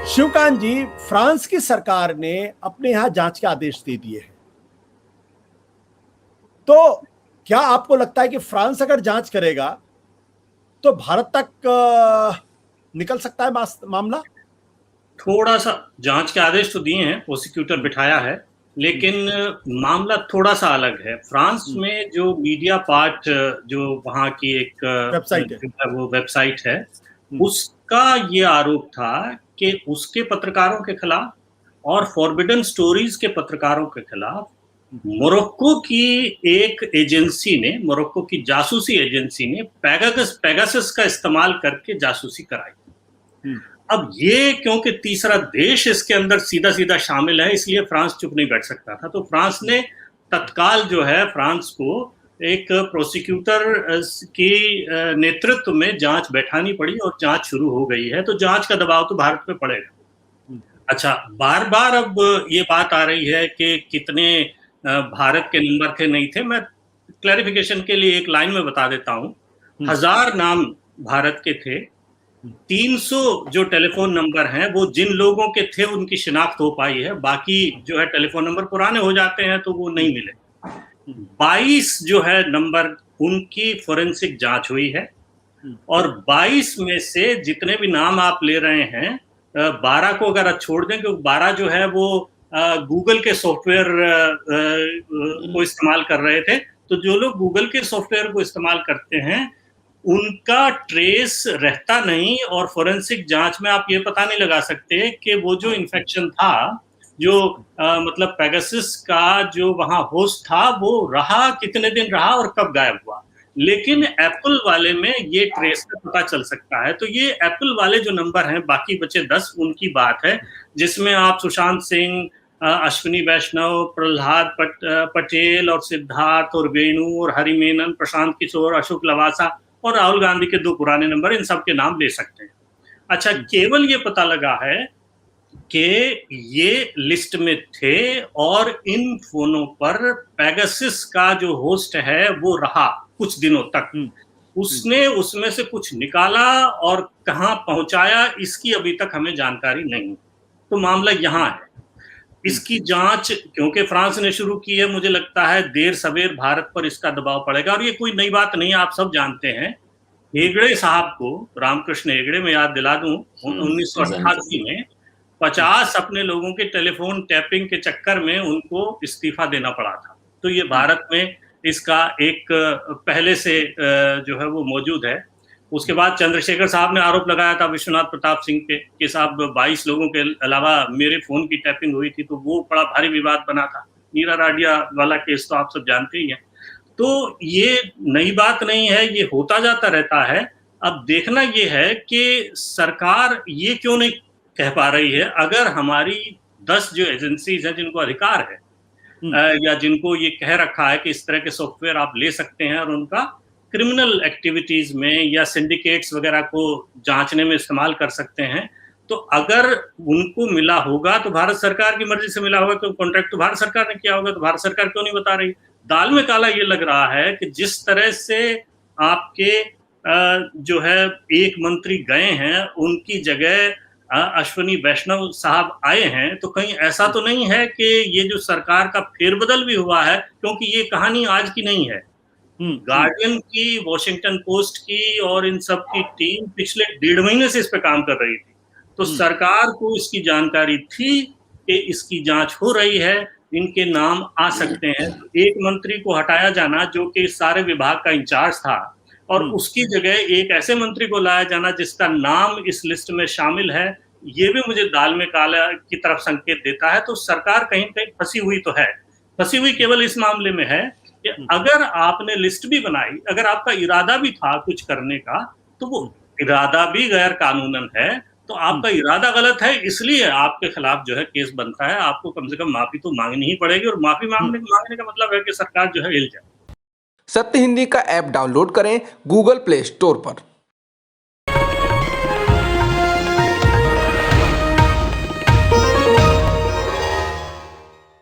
शिवकांत जी, France की सरकार ने अपने यहां जांच के आदेश दे दिए हैं, तो क्या आपको लगता है कि फ्रांस अगर जांच करेगा तो भारत तक निकल सकता है मामला? थोड़ा सा जांच के आदेश तो दिए हैं, प्रोसिक्यूटर बिठाया है, लेकिन मामला थोड़ा सा अलग है। फ्रांस में जो मीडिया पार्ट, जो वहाँ की एक वेबसाइट है, वो वेबसाइट है, उसका ये आरोप था कि उसके पत्रकारों के खिलाफ और फॉरबिडन स्टोरीज के पत्रकारों के खिलाफ मोरक्को की एक एजेंसी ने, मोरक्को की जासूसी एजेंसी ने पेगासस का इस्तेमाल करके जासूसी कराई। अब ये क्योंकि तीसरा देश इसके अंदर सीधा सीधा शामिल है, इसलिए फ्रांस चुप नहीं बैठ सकता था। तो फ्रांस ने तत्काल जो है फ्रांस को एक प्रोसिक्यूटर की नेतृत्व में जांच बैठानी पड़ी और जांच शुरू हो गई है। तो जांच का दबाव तो भारत पे पड़ेगा। अच्छा, बार बार अब ये बात आ रही है कि कितने भारत के नंबर थे, नहीं थे। मैं क्लैरिफिकेशन के लिए एक लाइन में बता देता हूँ। 1000 नाम भारत के थे, 300 जो टेलीफोन नंबर हैं वो जिन लोगों के थे उनकी शिनाख्त हो पाई है, बाकी जो है टेलीफोन नंबर पुराने हो जाते हैं तो वो नहीं मिले। 22 जो है नंबर, उनकी फोरेंसिक जांच हुई है और 22 में से जितने भी नाम आप ले रहे हैं, 12 को अगर आप छोड़ दें, क्योंकि 12 जो है वो गूगल के सॉफ्टवेयर को इस्तेमाल कर रहे थे। तो जो लोग गूगल के सॉफ्टवेयर को इस्तेमाल करते हैं उनका ट्रेस रहता नहीं, और फोरेंसिक जांच में आप ये पता नहीं लगा सकते कि वो जो इन्फेक्शन था, जो मतलब पेगासस का जो वहां होस्ट था, वो रहा कितने दिन रहा और कब गायब हुआ। लेकिन एप्पल वाले में ये ट्रेस का पता चल सकता है। तो ये एप्पल वाले जो नंबर हैं, बाकी बचे 10, उनकी बात है, जिसमें आप सुशांत सिंह, अश्विनी वैष्णव, प्रहलाद पटेल और सिद्धार्थ और वेणु और हरि मेनन, प्रशांत किशोर, अशोक लवासा और राहुल गांधी के 2 पुराने नंबर, इन सब के नाम ले सकते हैं। अच्छा, केवल ये पता लगा है कि ये लिस्ट में थे और इन फोनों पर पेगासस का जो होस्ट है वो रहा कुछ दिनों तक। उसने उसमें से कुछ निकाला और कहां पहुंचाया, इसकी अभी तक हमें जानकारी नहीं। तो मामला यहां है। इसकी जांच क्योंकि फ्रांस ने शुरू की है, मुझे लगता है देर सवेर भारत पर इसका दबाव पड़ेगा। और ये कोई नई बात नहीं है, आप सब जानते हैं। हेगड़े साहब को, रामकृष्ण हेगड़े, में याद दिला दूं, 1988 में 50 अपने लोगों के टेलीफोन टैपिंग के चक्कर में उनको इस्तीफा देना पड़ा था। तो ये भारत में इसका एक पहले से जो है वो मौजूद है। उसके बाद चंद्रशेखर साहब ने आरोप लगाया था विश्वनाथ प्रताप सिंह पे कि साहब 22 लोगों के अलावा मेरे फोन की टैपिंग हुई थी, तो वो बड़ा भारी विवाद बना था। नीरा राडिया वाला केस तो आप सब जानते ही हैं। तो ये नई बात नहीं है, ये होता जाता रहता है। अब देखना ये है कि सरकार ये क्यों नहीं कह पा रही है। अगर हमारी 10 जो एजेंसीज हैं जिनको अधिकार है या जिनको ये कह रखा है कि इस तरह के सॉफ्टवेयर आप ले सकते हैं और उनका क्रिमिनल एक्टिविटीज में या सिंडिकेट्स वगैरह को जांचने में इस्तेमाल कर सकते हैं, तो अगर उनको मिला होगा तो भारत सरकार की मर्जी से मिला होगा, क्योंकि कॉन्ट्रैक्ट तो भारत सरकार ने किया होगा। तो भारत सरकार क्यों नहीं बता रही? दाल में काला ये लग रहा है कि जिस तरह से आपके जो है एक मंत्री गए हैं, उनकी जगह अश्विनी वैष्णव साहब आए हैं, तो कहीं ऐसा तो नहीं है कि ये जो सरकार का फेरबदल भी हुआ है? क्योंकि ये कहानी आज की नहीं है। गार्डियन की, वॉशिंगटन पोस्ट की और इन सब की टीम पिछले 1.5 महीने से इस पे काम कर रही थी। तो सरकार को इसकी जानकारी थी कि इसकी जांच हो रही है, इनके नाम आ सकते हैं। तो एक मंत्री को हटाया जाना जो कि सारे विभाग का इंचार्ज था, और उसकी जगह एक ऐसे मंत्री को लाया जाना जिसका नाम इस लिस्ट में शामिल है, ये भी मुझे दाल में काला की तरफ संकेत देता है। तो सरकार कहीं कहीं फंसी हुई तो है। फंसी हुई केवल इस मामले में है कि अगर आपने लिस्ट भी बनाई, अगर आपका इरादा भी था कुछ करने का, तो वो इरादा भी गैर कानूनन है। तो आपका इरादा गलत है, इसलिए आपके खिलाफ जो है केस बनता है। आपको कम से कम माफी तो मांगनी ही पड़ेगी, और माफी मांगने का मतलब है कि सरकार जो है हिल जाए। सत्य हिंदी का ऐप डाउनलोड करें गूगल प्ले स्टोर पर।